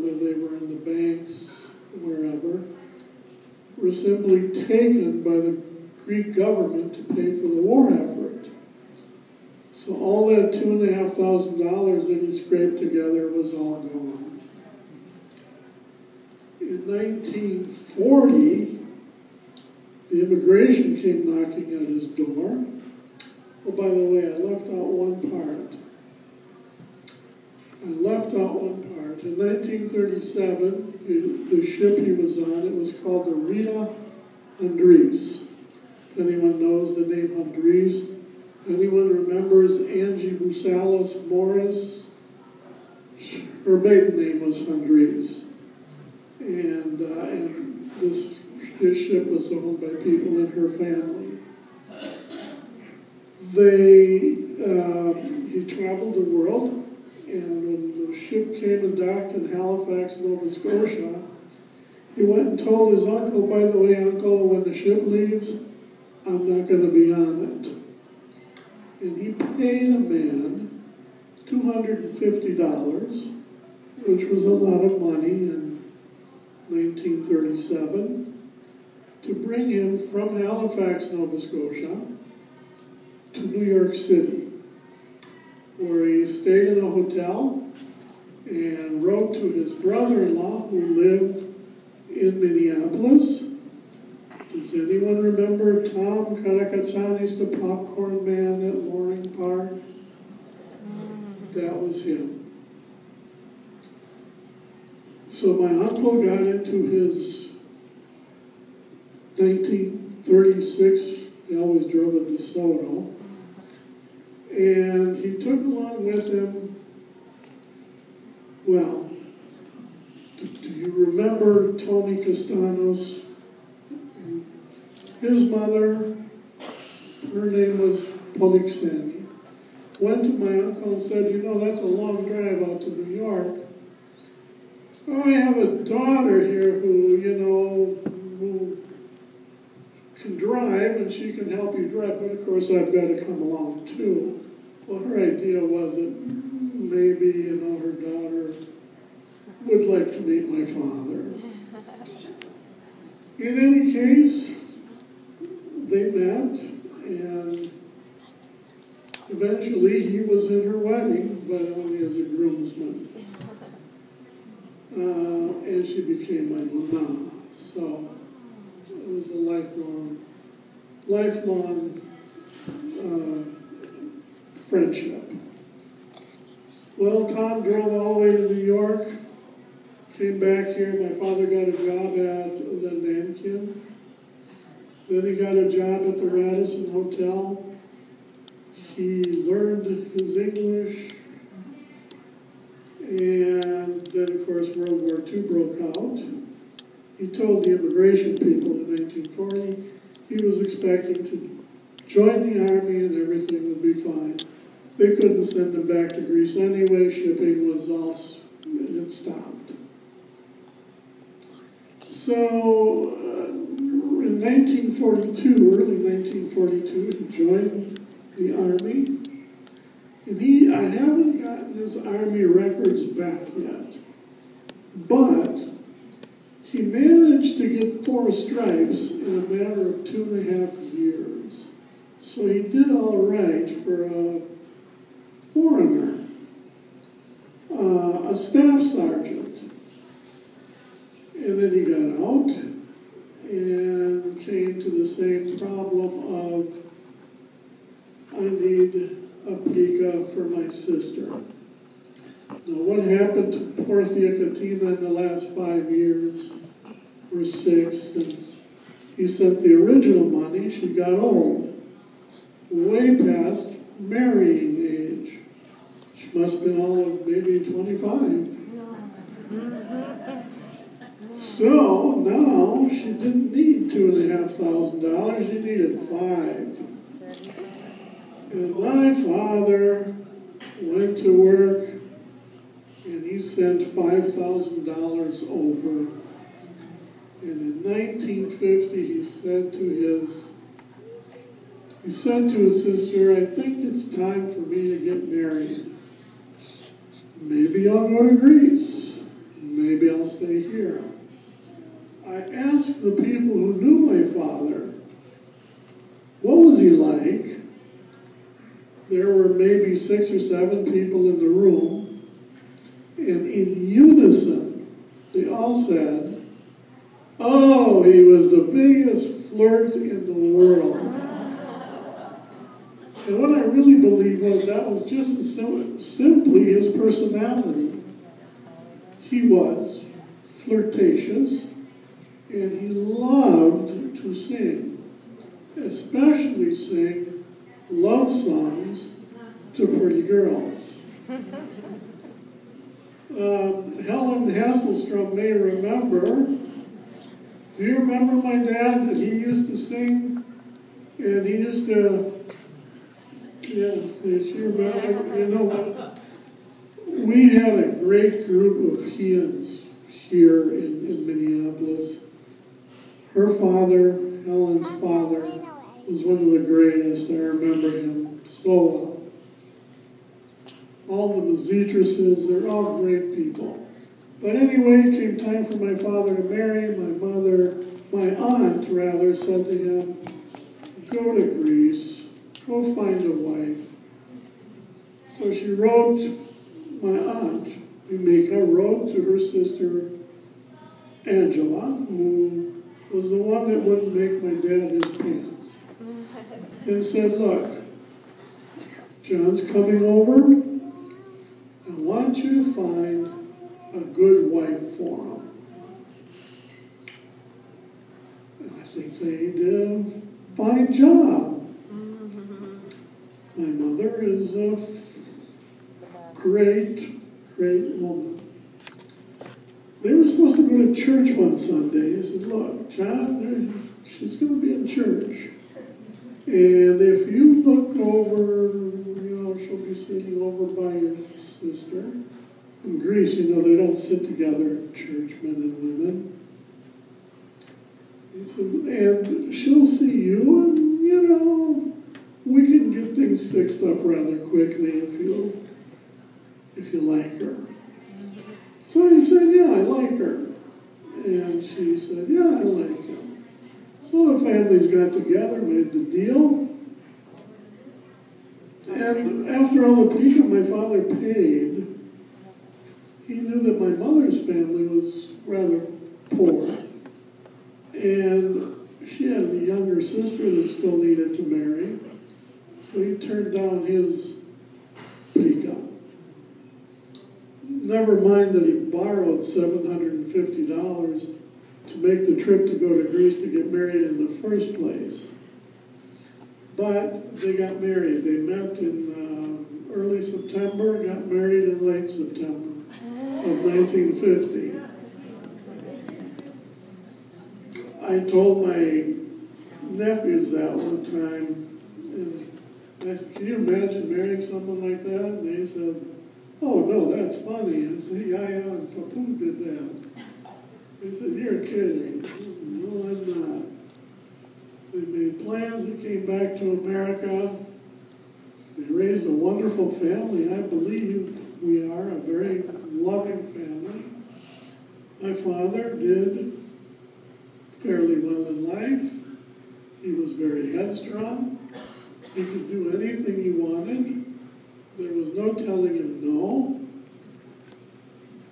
whether they were in the banks, wherever, were simply taken by the Greek government to pay for the war effort. So all that $2,500 that he scraped together was all gone. In 1940, the immigration came knocking at his door. Oh, by the way, I left out one part. In 1937, the ship he was on, it was called the Rita Andres. If anyone knows the name Andres, anyone remembers Angie Busalis Morris? Her maiden name was Andres. And this ship was owned by people in her family. He traveled the world, and when the ship came and docked in Halifax, Nova Scotia, he went and told his uncle, by the way, Uncle, when the ship leaves, I'm not going to be on it. And he paid a man $250, which was a lot of money in 1937, to bring him from Halifax, Nova Scotia, to New York City, where he stayed in a hotel and wrote to his brother-in-law who lived in Minneapolis. Does anyone remember Tom Karakatsanis, the popcorn man at Loring Park? That was him. So my uncle got into his 1936, he always drove a DeSoto, and he took along with him, well, do you remember Tony Castanos? His mother, her name was Polixeni, went to my uncle and said, you know, that's a long drive out to New York. Oh, I have a daughter here who, who can drive, and she can help you drive, but of course I've got to come along too. Well, her idea was that maybe, her daughter would like to meet my father. In any case, they met, and eventually he was in her wedding, but only as a groomsman. And she became my mama. So it was a lifelong friendship. Well, Tom drove all the way to New York, came back here. My father got a job at the Nankin. Then he got a job at the Radisson Hotel. He learned his English. And then, of course, World War II broke out. He told the immigration people in 1940 he was expecting to join the army and everything would be fine. They couldn't send him back to Greece anyway. Shipping was all, it stopped. So, in 1942, early 1942, he joined the army. And I haven't gotten his army records back yet, but he managed to get 4 stripes in a matter of 2.5 years. So he did all right for a foreigner, a staff sergeant. And then he got out and came to the same problem of, I need a plica for my sister. Now, what happened to Porthia Katina in the last 5 years, or 6, since he sent the original money? She got old, way past marrying age. She must have been all of maybe 25. So now she didn't need $2,500, she needed 5. And my father went to work, and he sent $5,000 over. And in 1950, he said to his sister, I think it's time for me to get married. Maybe I'll go to Greece. Maybe maybe I'll stay here. I asked the people who knew my father, what was he like? There were maybe 6 or 7 people in the room, and in unison, they all said, oh, he was the biggest flirt in the world. And what I really believe was that was just as simply his personality. He was flirtatious, and he loved to sing, especially sing love songs to pretty girls. Helen Hasselstrom may remember. Do you remember my dad that he used to sing? And he used to, yeah, you remember, you know what? We had a great group of Heans here in Minneapolis. Her father, Helen's father, was one of the greatest. I remember him so well. All the Mazitruses, they're all great people. But anyway, it came time for my father to marry. My aunt rather, said to him, go to Greece, go find a wife. So she wrote, my aunt, Mimika, wrote to her sister, Angela, who was the one that wouldn't make my dad his pants, and said, look, John's coming over. I want you to find a good wife for him. And I think they did a fine job. My mother is a great, great woman. They were supposed to go to church one Sunday. I said, look, John, she's going to be in church. And if you look over, she'll be sitting over by your sister. In Greece, they don't sit together, churchmen and women. He said, and she'll see you, and, we can get things fixed up rather quickly if you like her. So he said, yeah, I like her. And she said, yeah, I like him. So the families got together, made the deal. And after all the people my father paid, he knew that my mother's family was rather poor. And she had a younger sister that still needed to marry. So he turned down his pika. Never mind that he borrowed $750 to make the trip to go to Greece to get married in the first place. But they got married. They met in early September, got married in late September of 1950. I told my nephews that one time, and I said, can you imagine marrying someone like that? And they said, oh, no, that's funny. I said, yeah, Papu did that. They said, you're kidding. No, I'm not. They made plans. They came back to America. They raised a wonderful family. I believe we are a very loving family. My father did fairly well in life. He was very headstrong. He could do anything he wanted. There was no telling him no.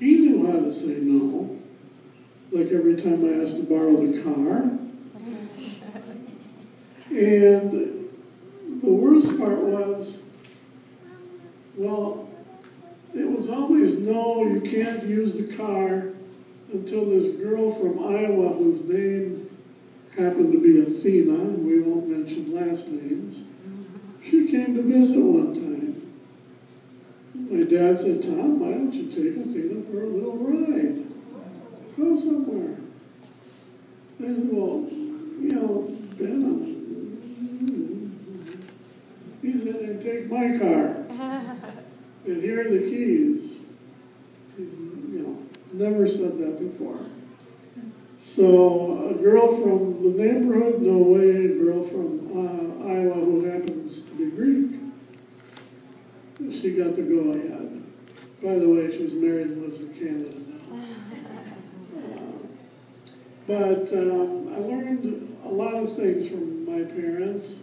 He knew how to say no. Like every time I asked to borrow the car. And the worst part was, well, it was always no, you can't use the car until this girl from Iowa, whose name happened to be Athena, and we won't mention last names, she came to visit one time. My dad said, Tom, why don't you take Athena for a little ride? Go somewhere. I said, well, Ben, he said, and take my car. And here are the keys. He's, never said that before. So a girl from the neighborhood, no way. A girl from Iowa who happens to be Greek, she got the go-ahead. By the way, she's married and lives in Canada now. But I learned a lot of things from my parents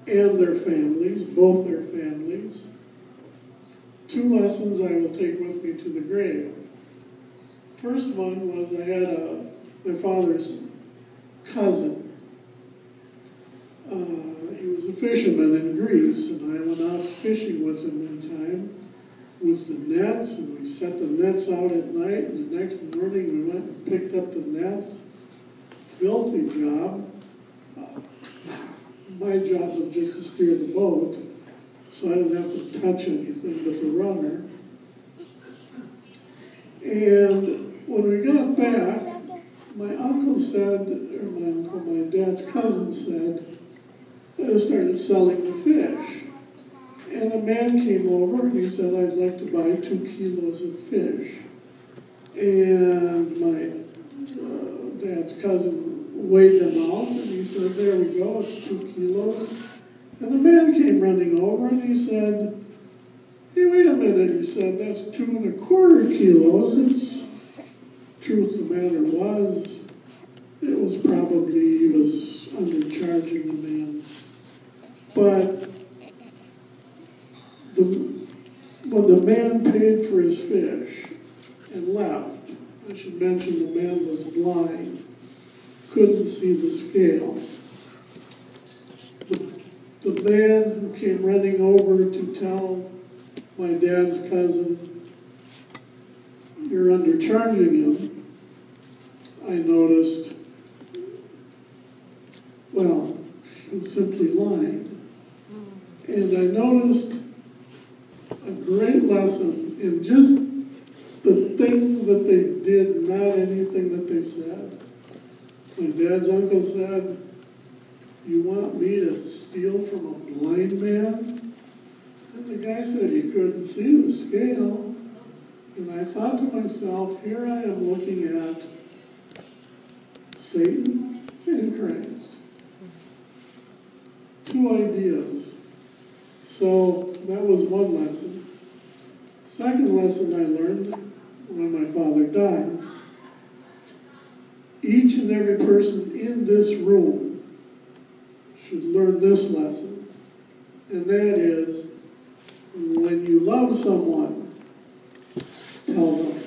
and their families, both their families. 2 lessons I will take with me to the grave. First one was I had my father's cousin. He was a fisherman in Greece, and I went out fishing with him one time with the nets, and we set the nets out at night, and the next morning we went and picked up the nets. Filthy job. My job was just to steer the boat, so I didn't have to touch anything but the rudder. And when we got back, my uncle said, or my dad's cousin said, I started selling the fish. And a man came over and he said, I'd like to buy 2 kilos of fish. And my dad's cousin weighed them out and he said, there we go, it's 2 kilos. And the man came running over and he said, hey, wait a minute, he said, that's 2 1/4 kilos. It's, truth of the matter was, it was probably, he was undercharging the man. But when the man paid for his fish and left, I should mention the man was blind, couldn't see the scale. The man who came running over to tell my dad's cousin, you're undercharging him, I noticed, well, he was simply lying. And I noticed a great lesson in just the thing that they did, not anything that they said. My dad's uncle said, you want me to steal from a blind man? And the guy said he couldn't see the scale. And I thought to myself, here I am looking at Satan and Christ. 2 ideas. So that was one lesson. Second lesson I learned when my father died. Each and every person in this room should learn this lesson. And that is, when you love someone, tell them.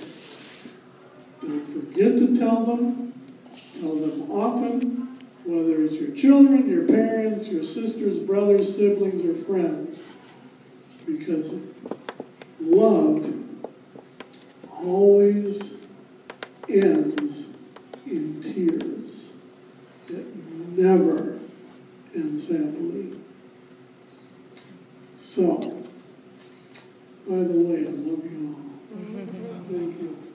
Don't forget to tell them. Tell them often. Whether it's your children, your parents, your sisters, brothers, siblings, or friends. Because love always ends in tears. It never ends happily. So, by the way, I love you all. Thank you.